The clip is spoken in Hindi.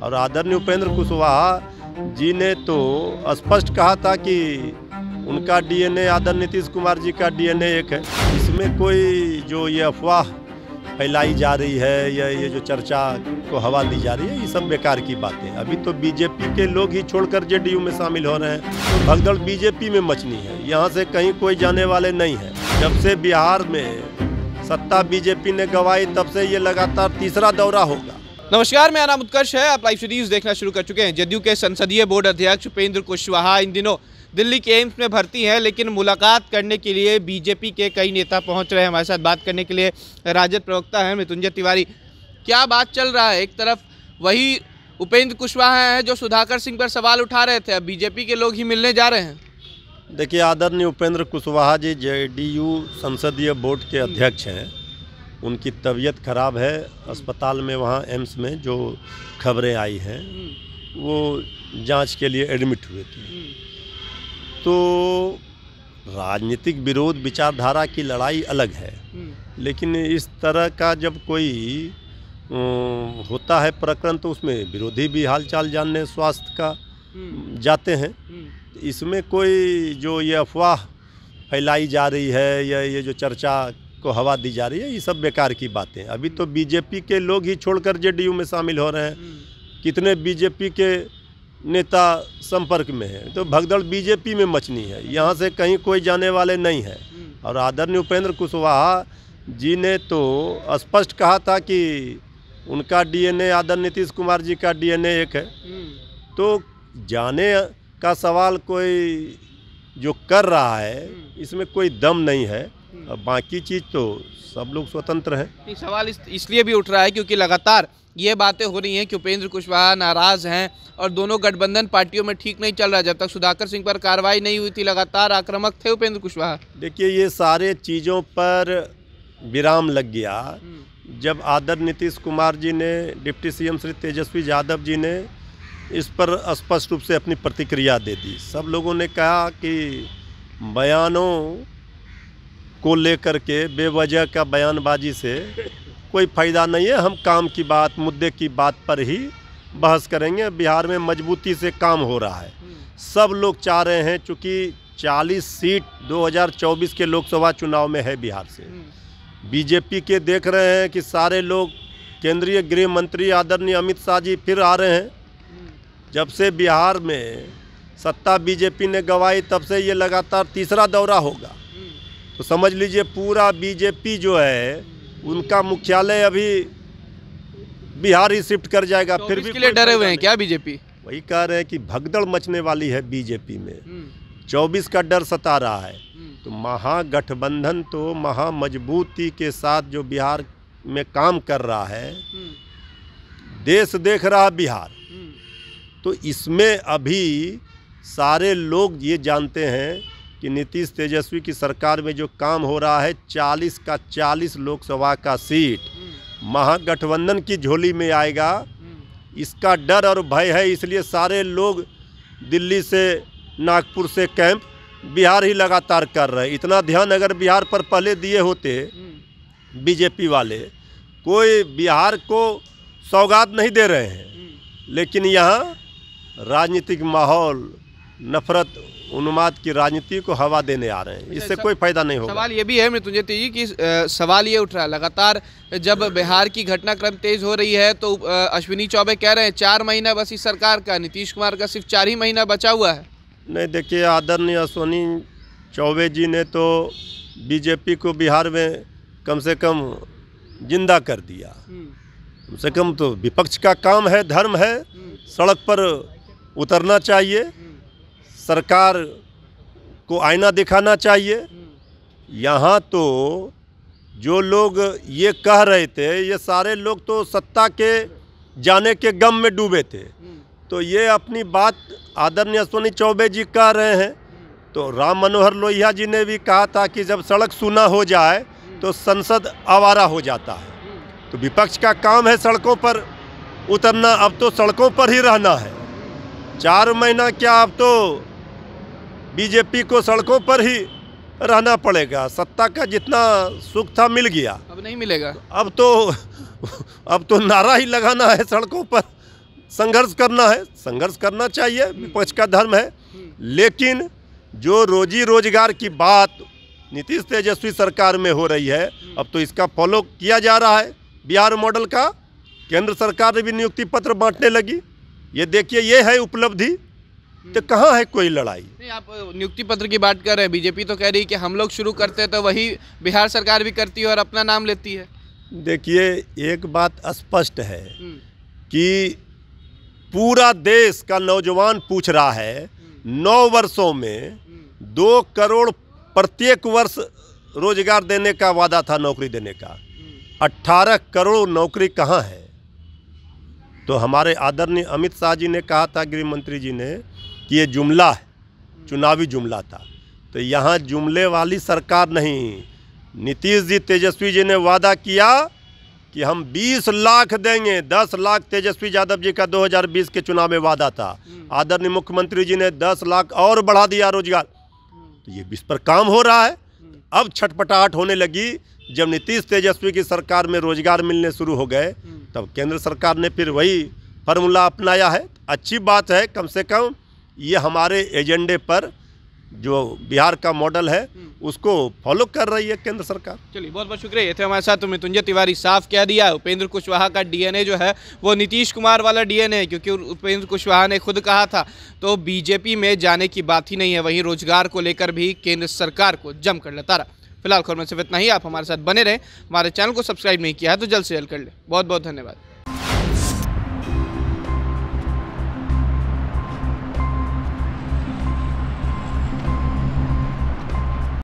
और आदरणीय उपेंद्र कुशवाहा जी ने तो स्पष्ट कहा था कि उनका डीएनए आदरणीय नीतीश कुमार जी का डीएनए एक है। इसमें कोई जो ये अफवाह फैलाई जा रही है या ये जो चर्चा को हवा दी जा रही है, ये सब बेकार की बातें। अभी तो बीजेपी के लोग ही छोड़कर जेडीयू में शामिल हो रहे हैं। तो भगदड़ बीजेपी में मचनी है, यहाँ से कहीं कोई जाने वाले नहीं है। जब से बिहार में सत्ता बीजेपी ने गंवाई तब से ये लगातार तीसरा दौरा होगा। नमस्कार, मेरा नाम उत्कर्ष है। आप लाइव सीरीज देखना शुरू कर चुके हैं। जदयू के संसदीय बोर्ड अध्यक्ष उपेंद्र कुशवाहा इन दिनों दिल्ली के एम्स में भर्ती हैं, लेकिन मुलाकात करने के लिए बीजेपी के कई नेता पहुंच रहे हैं। हमारे साथ बात करने के लिए राजद प्रवक्ता हैं मृत्युंजय तिवारी। क्या बात चल रहा है? एक तरफ वही उपेंद्र कुशवाहा हैं जो सुधाकर सिंह पर सवाल उठा रहे थे, अब बीजेपी के लोग ही मिलने जा रहे हैं। देखिए, आदरणीय उपेंद्र कुशवाहा जी जेडीयू संसदीय बोर्ड के अध्यक्ष हैं। उनकी तबीयत खराब है, अस्पताल में वहाँ एम्स में जो खबरें आई हैं वो जांच के लिए एडमिट हुए थे। तो राजनीतिक विरोध विचारधारा की लड़ाई अलग है, लेकिन इस तरह का जब कोई होता है प्रकरण तो उसमें विरोधी भी हालचाल जानने स्वास्थ्य का जाते हैं। इसमें कोई जो ये अफवाह फैलाई जा रही है या ये जो चर्चा को हवा दी जा रही है, ये सब बेकार की बातें। अभी तो बीजेपी के लोग ही छोड़कर जेडीयू में शामिल हो रहे हैं। कितने बीजेपी के नेता संपर्क में हैं, तो भगदड़ बीजेपी में मचनी है, यहाँ से कहीं कोई जाने वाले नहीं है। और आदरणीय उपेंद्र कुशवाहा जी ने तो स्पष्ट कहा था कि उनका डीएनए आदरणीय नीतीश कुमार जी का डीएनए एक है। तो जाने का सवाल कोई जो कर रहा है इसमें कोई दम नहीं है, और बाकी चीज़ तो सब लोग स्वतंत्र हैं। सवाल इसलिए भी उठ रहा है क्योंकि लगातार ये बातें हो रही हैं कि उपेंद्र कुशवाहा नाराज़ हैं और दोनों गठबंधन पार्टियों में ठीक नहीं चल रहा। जब तक सुधाकर सिंह पर कार्रवाई नहीं हुई थी, लगातार आक्रामक थे उपेंद्र कुशवाहा। देखिए, ये सारे चीज़ों पर विराम लग गया जब आदरणीय नीतीश कुमार जी ने, डिप्टी सीएम श्री तेजस्वी यादव जी ने इस पर स्पष्ट रूप से अपनी प्रतिक्रिया दे दी। सब लोगों ने कहा कि बयानों को लेकर के बेवजह का बयानबाजी से कोई फ़ायदा नहीं है। हम काम की बात, मुद्दे की बात पर ही बहस करेंगे। बिहार में मजबूती से काम हो रहा है। सब लोग चाह रहे हैं, चूँकि 40 सीट 2024 के लोकसभा चुनाव में है बिहार से। बीजेपी के देख रहे हैं कि सारे लोग, केंद्रीय गृह मंत्री आदरणीय अमित शाह जी फिर आ रहे हैं। जब से बिहार में सत्ता बीजेपी ने गंवाई तब से ये लगातार तीसरा दौरा होगा। तो समझ लीजिए पूरा बीजेपी जो है उनका मुख्यालय अभी बिहार ही शिफ्ट कर जाएगा। फिर भी इसके लिए डरे हुए हैं क्या बीजेपी? वही कह रहे हैं कि भगदड़ मचने वाली है बीजेपी में। 24 का डर सता रहा है। तो महागठबंधन तो महामजबूती के साथ जो बिहार में काम कर रहा है, देश देख रहा बिहार। तो इसमें अभी सारे लोग ये जानते हैं कि नीतीश तेजस्वी की सरकार में जो काम हो रहा है, 40 का 40 लोकसभा का सीट महागठबंधन की झोली में आएगा। इसका डर और भय है, इसलिए सारे लोग दिल्ली से, नागपुर से कैंप बिहार ही लगातार कर रहे हैं। इतना ध्यान अगर बिहार पर पहले दिए होते बीजेपी वाले, कोई बिहार को सौगात नहीं दे रहे हैं। लेकिन यहाँ राजनीतिक माहौल, नफरत, उन्माद की राजनीति को हवा देने आ रहे हैं। इससे कोई फायदा नहीं होगा। सवाल ये भी है मृत्युंजय जी कि सवाल ये उठ रहा है लगातार, जब बिहार की घटनाक्रम तेज हो रही है तो अश्विनी चौबे कह रहे हैं 4 महीना बस इस सरकार का, नीतीश कुमार का सिर्फ 4 ही महीना बचा हुआ है। नहीं, देखिए, आदरणीय अश्विनी चौबे जी ने तो बीजेपी को बिहार में कम से कम जिंदा कर दिया। कम से कम तो विपक्ष का काम है, धर्म है, सड़क पर उतरना चाहिए, सरकार को आईना दिखाना चाहिए। यहाँ तो जो लोग ये कह रहे थे, ये सारे लोग तो सत्ता के जाने के गम में डूबे थे। तो ये अपनी बात आदरणीय अश्विनी चौबे जी कह रहे हैं। तो राम मनोहर लोहिया जी ने भी कहा था कि जब सड़क सूना हो जाए तो संसद आवारा हो जाता है। तो विपक्ष का काम है सड़कों पर उतरना, अब तो सड़कों पर ही रहना है। 4 महीना क्या, अब तो बीजेपी को सड़कों पर ही रहना पड़ेगा। सत्ता का जितना सुख था मिल गया, अब नहीं मिलेगा। अब तो नारा ही लगाना है सड़कों पर संघर्ष करना है, संघर्ष करना चाहिए, विपक्ष का धर्म है। लेकिन जो रोजी रोजगार की बात नीतीश तेजस्वी सरकार में हो रही है, अब तो इसका फॉलो किया जा रहा है। बिहार मॉडल का केंद्र सरकार ने भी नियुक्ति पत्र बांटने लगी। ये देखिए, ये है उपलब्धि। तो कहाँ है कोई लड़ाई? नहीं, आप नियुक्ति पत्र की बात कर रहे हैं, बीजेपी तो कह रही है कि हम लोग शुरू करते हैं तो वही बिहार सरकार भी करती है और अपना नाम लेती है। देखिए, एक बात स्पष्ट है कि पूरा देश का नौजवान पूछ रहा है, 9 वर्षों में 2 करोड़ प्रत्येक वर्ष रोजगार देने का वादा था, नौकरी देने का। 18 करोड़ नौकरी कहाँ है? तो हमारे आदरणीय अमित शाह जी ने कहा था, गृह मंत्री जी ने, कि ये जुमला है, चुनावी जुमला था। तो यहाँ जुमले वाली सरकार नहीं। नीतीश जी, तेजस्वी जी ने वादा किया कि हम 20 लाख देंगे। 10 लाख तेजस्वी यादव जी का 2020 के चुनाव में वादा था। आदरणीय मुख्यमंत्री जी ने 10 लाख और बढ़ा दिया रोजगार। तो ये इस पर काम हो रहा है। अब छटपटाहट होने लगी जब नीतीश तेजस्वी की सरकार में रोजगार मिलने शुरू हो गए, तब केंद्र सरकार ने फिर वही फार्मूला अपनाया है। अच्छी बात है, कम से कम ये हमारे एजेंडे पर जो बिहार का मॉडल है उसको फॉलो कर रही है केंद्र सरकार। चलिए, बहुत बहुत शुक्रिया। ये थे हमारे साथ मृत्युंजय तिवारी। साफ कह दिया, उपेंद्र कुशवाहा का डीएनए जो है वो नीतीश कुमार वाला डीएनए है, क्योंकि उपेंद्र कुशवाहा ने खुद कहा था तो बीजेपी में जाने की बात ही नहीं है। वहीं रोजगार को लेकर भी केंद्र सरकार को जमकर लताड़ा। फिलहाल खबर में सिर्फ इतना ही। आप हमारे साथ बने रहें। हमारे चैनल को सब्सक्राइब नहीं किया है तो जल्द से जल्द कर लें। बहुत बहुत धन्यवाद।